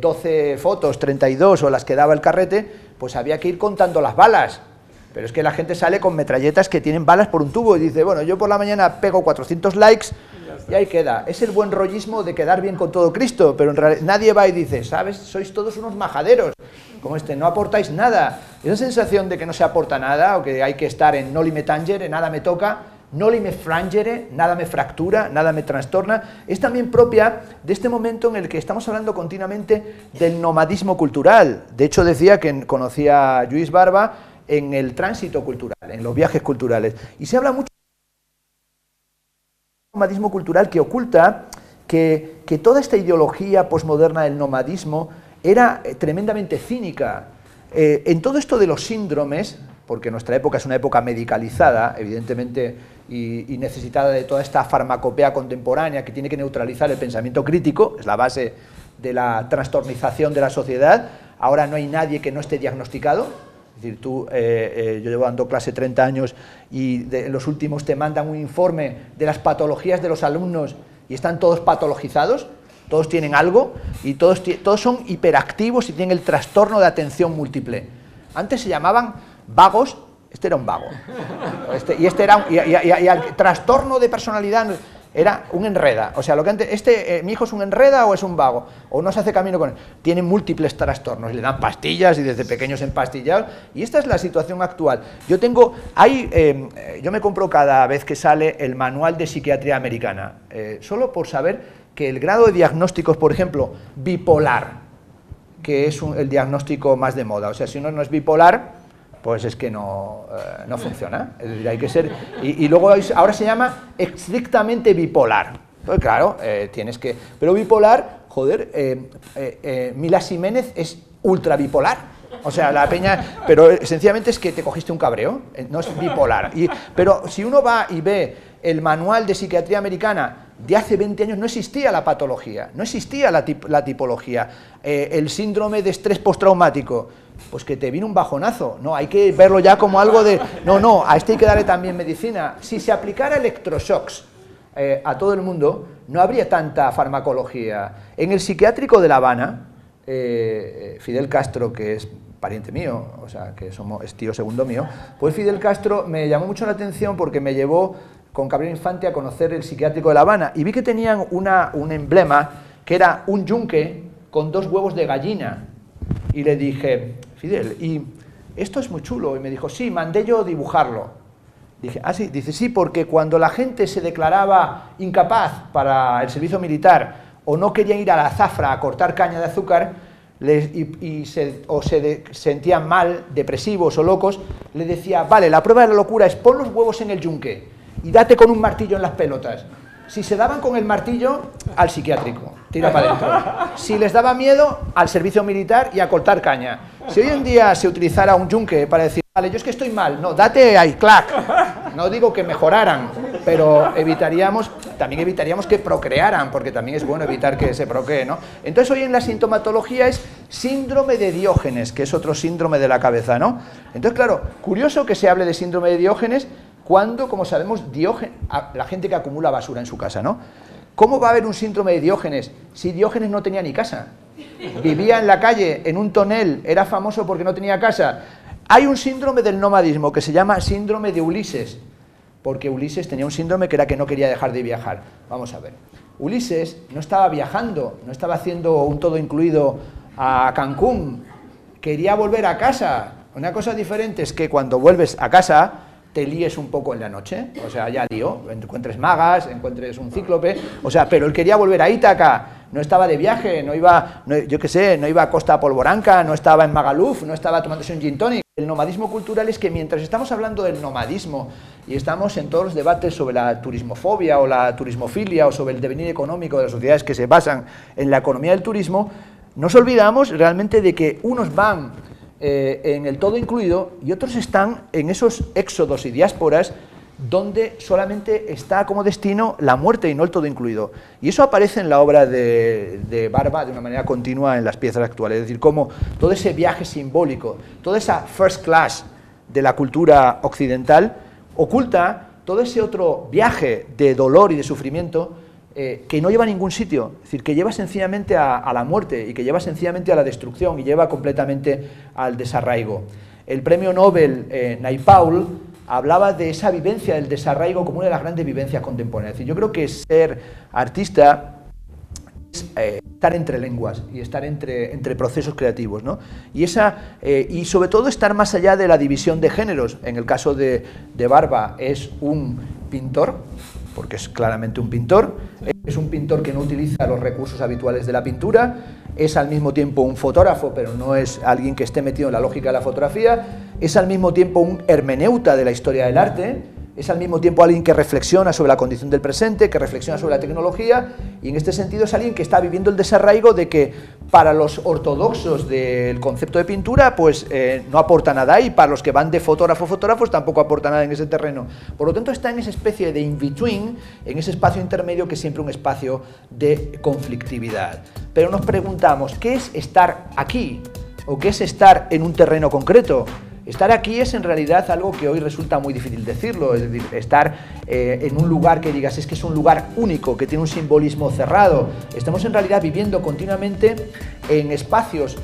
12 fotos, 32 o las que daba el carrete, pues había que ir contando las balas. Pero es que la gente sale con metralletas que tienen balas por un tubo y dice, bueno, yo por la mañana pego 400 likes y ahí queda. Es el buen rollismo de quedar bien con todo Cristo, pero en realidad nadie va y dice, ¿sabes? Sois todos unos majaderos, como no aportáis nada. Esa sensación de que no se aporta nada o que hay que estar en Noli Me Tangere, nada me toca, Noli Me Frangere, nada me fractura, nada me trastorna, es también propia de este momento en el que estamos hablando continuamente del nomadismo cultural. De hecho, decía que conocía a Lluís Barba en el tránsito cultural, en los viajes culturales. Y se habla mucho nomadismo cultural que oculta que toda esta ideología posmoderna del nomadismo era tremendamente cínica. En todo esto de los síndromes, porque nuestra época es una época medicalizada, evidentemente, y necesitada de toda esta farmacopea contemporánea que tiene que neutralizar el pensamiento crítico, es la base de la trastornización de la sociedad. Ahora no hay nadie que no esté diagnosticado. Es decir, yo llevo dando clase 30 años y los últimos te mandan un informe de las patologías de los alumnos y están todos patologizados, todos tienen algo y todos son hiperactivos y tienen el trastorno de atención múltiple. Antes se llamaban vagos, este era un vago, y el trastorno de personalidad era un enreda, o sea, lo que antes, mi hijo es un enreda o es un vago, o no se hace camino con él, tienen múltiples trastornos, le dan pastillas y desde pequeños empastillados, y esta es la situación actual. Yo me compro cada vez que sale el manual de psiquiatría americana, solo por saber que el grado de diagnósticos, por ejemplo, bipolar, que es el diagnóstico más de moda, o sea, si uno no es bipolar, pues es que no funciona, es decir, hay que ser, y luego ahora se llama estrictamente bipolar, entonces claro, tienes que, pero bipolar, joder, Mila Jiménez es ultra bipolar, o sea, la peña, pero sencillamente es que te cogiste un cabreo, no es bipolar, pero si uno va y ve el manual de psiquiatría americana de hace 20 años, no existía la patología, no existía la tipología, el síndrome de estrés postraumático, pues que te vino un bajonazo, no, hay que verlo ya como algo de, no, a este hay que darle también medicina. Si se aplicara electroshocks a todo el mundo, no habría tanta farmacología. En el psiquiátrico de La Habana, Fidel Castro, que es pariente mío, o sea, que es tío segundo mío, pues Fidel Castro me llamó mucho la atención porque me llevó con Cabrera Infante a conocer el psiquiátrico de La Habana y vi que tenían un emblema que era un yunque con 2 huevos de gallina y le dije, Fidel, y esto es muy chulo, y me dijo, sí, mandé yo dibujarlo. Dije, ah, sí, dice, sí, porque cuando la gente se declaraba incapaz para el servicio militar o no quería ir a la zafra a cortar caña de azúcar se sentían mal, depresivos o locos, le decía, vale, la prueba de la locura es pon los huevos en el yunque y date con un martillo en las pelotas. Si se daban con el martillo, al psiquiátrico, tira para adentro. Si les daba miedo, al servicio militar y a cortar caña. Si hoy en día se utilizara un yunque para decir, vale, yo es que estoy mal, no, date ahí, clac. No digo que mejoraran, pero también evitaríamos que procrearan, porque también es bueno evitar que se procree, ¿no? Entonces hoy en la sintomatología es síndrome de Diógenes, que es otro síndrome de la cabeza, ¿no? Entonces, claro, curioso que se hable de síndrome de Diógenes, cuando, como sabemos, la gente que acumula basura en su casa, ¿no? ¿Cómo va a haber un síndrome de Diógenes si Diógenes no tenía ni casa? Vivía en la calle, en un tonel, era famoso porque no tenía casa. Hay un síndrome del nomadismo que se llama síndrome de Ulises, porque Ulises tenía un síndrome que era que no quería dejar de viajar. Vamos a ver. Ulises no estaba viajando, no estaba haciendo un todo incluido a Cancún, quería volver a casa. Una cosa diferente es que cuando vuelves a casa te líes un poco en la noche, o sea, ya lío, encuentres magas, encuentres un cíclope, o sea, pero él quería volver a Ítaca, no estaba de viaje, no iba a Costa Polvoranca, no estaba en Magaluf, no estaba tomándose un gin tonic. El nomadismo cultural es que mientras estamos hablando del nomadismo y estamos en todos los debates sobre la turismofobia o la turismofilia o sobre el devenir económico de las sociedades que se basan en la economía del turismo, nos olvidamos realmente de que unos van en el todo incluido y otros están en esos éxodos y diásporas donde solamente está como destino la muerte y no el todo incluido. Y eso aparece en la obra de Barba de una manera continua en las piezas actuales, es decir, cómo todo ese viaje simbólico, toda esa first class de la cultura occidental oculta todo ese otro viaje de dolor y de sufrimiento que no lleva a ningún sitio, es decir, que lleva sencillamente a la muerte y que lleva sencillamente a la destrucción y lleva completamente al desarraigo. El premio Nobel Naipaul hablaba de esa vivencia del desarraigo como una de las grandes vivencias contemporáneas. Es decir, yo creo que ser artista es estar entre lenguas y estar entre procesos creativos, ¿no? Y sobre todo estar más allá de la división de géneros. En el caso de Barba es un pintor, porque es claramente un pintor, es un pintor que no utiliza los recursos habituales de la pintura, es al mismo tiempo un fotógrafo, pero no es alguien que esté metido en la lógica de la fotografía, es al mismo tiempo un hermeneuta de la historia del arte, es al mismo tiempo alguien que reflexiona sobre la condición del presente, que reflexiona sobre la tecnología, y en este sentido es alguien que está viviendo el desarraigo de que para los ortodoxos del concepto de pintura pues no aporta nada, y para los que van de fotógrafos tampoco aporta nada en ese terreno. Por lo tanto está en esa especie de in-between, en ese espacio intermedio que es siempre un espacio de conflictividad. Pero nos preguntamos, ¿qué es estar aquí? ¿O qué es estar en un terreno concreto? Estar aquí es en realidad algo que hoy resulta muy difícil decirlo, es decir, estar en un lugar que digas es que es un lugar único, que tiene un simbolismo cerrado. Estamos en realidad viviendo continuamente en espacios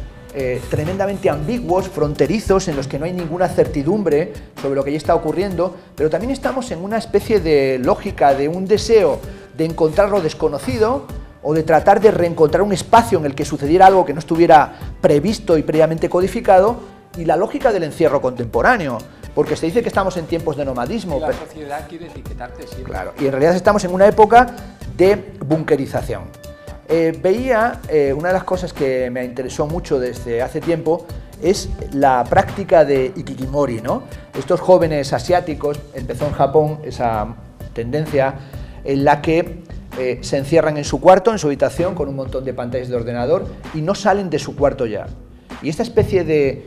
tremendamente ambiguos, fronterizos, en los que no hay ninguna certidumbre sobre lo que ya está ocurriendo, pero también estamos en una especie de lógica, de un deseo de encontrar lo desconocido, o de tratar de reencontrar un espacio en el que sucediera algo que no estuviera previsto y previamente codificado, y la lógica del encierro contemporáneo, porque se dice que estamos en tiempos de nomadismo. Y la sociedad quiere etiquetarte siempre. Claro, y en realidad estamos en una época de bunkerización. Veía, una de las cosas que me interesó mucho desde hace tiempo, es la práctica de Ikikimori, ¿no? Estos jóvenes asiáticos, empezó en Japón esa tendencia en la que se encierran en su cuarto, en su habitación, con un montón de pantallas de ordenador y no salen de su cuarto ya. Y esta especie de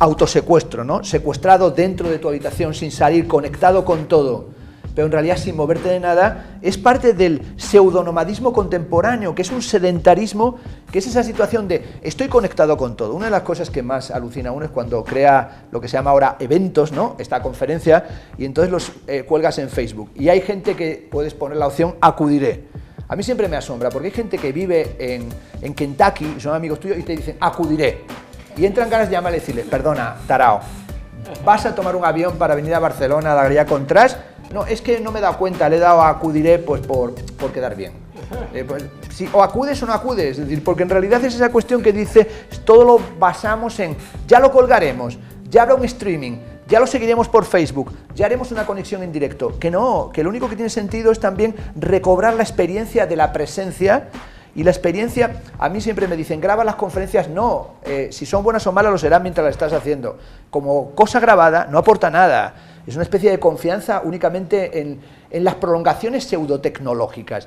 autosecuestro, ¿no? Secuestrado dentro de tu habitación sin salir, conectado con todo, pero en realidad sin moverte de nada, es parte del pseudonomadismo contemporáneo, que es un sedentarismo, que es esa situación de estoy conectado con todo. Una de las cosas que más alucina a uno es cuando crea lo que se llama ahora eventos, ¿no? Esta conferencia, y entonces los cuelgas en Facebook. Y hay gente que puedes poner la opción acudiré. A mí siempre me asombra, porque hay gente que vive en Kentucky, y son amigos tuyos, y te dicen acudiré. Y entran ganas de llamarle y decirle, perdona, tarao, ¿vas a tomar un avión para venir a Barcelona a la Galería Contrast? No, es que no me he dado cuenta, le he dado a acudiré pues por quedar bien. Pues, sí, o acudes o no acudes, es decir, porque en realidad es esa cuestión que dice, todo lo basamos en, ya lo colgaremos, ya habrá un streaming, ya lo seguiremos por Facebook, ya haremos una conexión en directo. Que no, que lo único que tiene sentido es también recobrar la experiencia de la presencia. Y la experiencia, a mí siempre me dicen, graba las conferencias, no, si son buenas o malas lo serán mientras las estás haciendo. Como cosa grabada no aporta nada, es una especie de confianza únicamente en las prolongaciones pseudotecnológicas.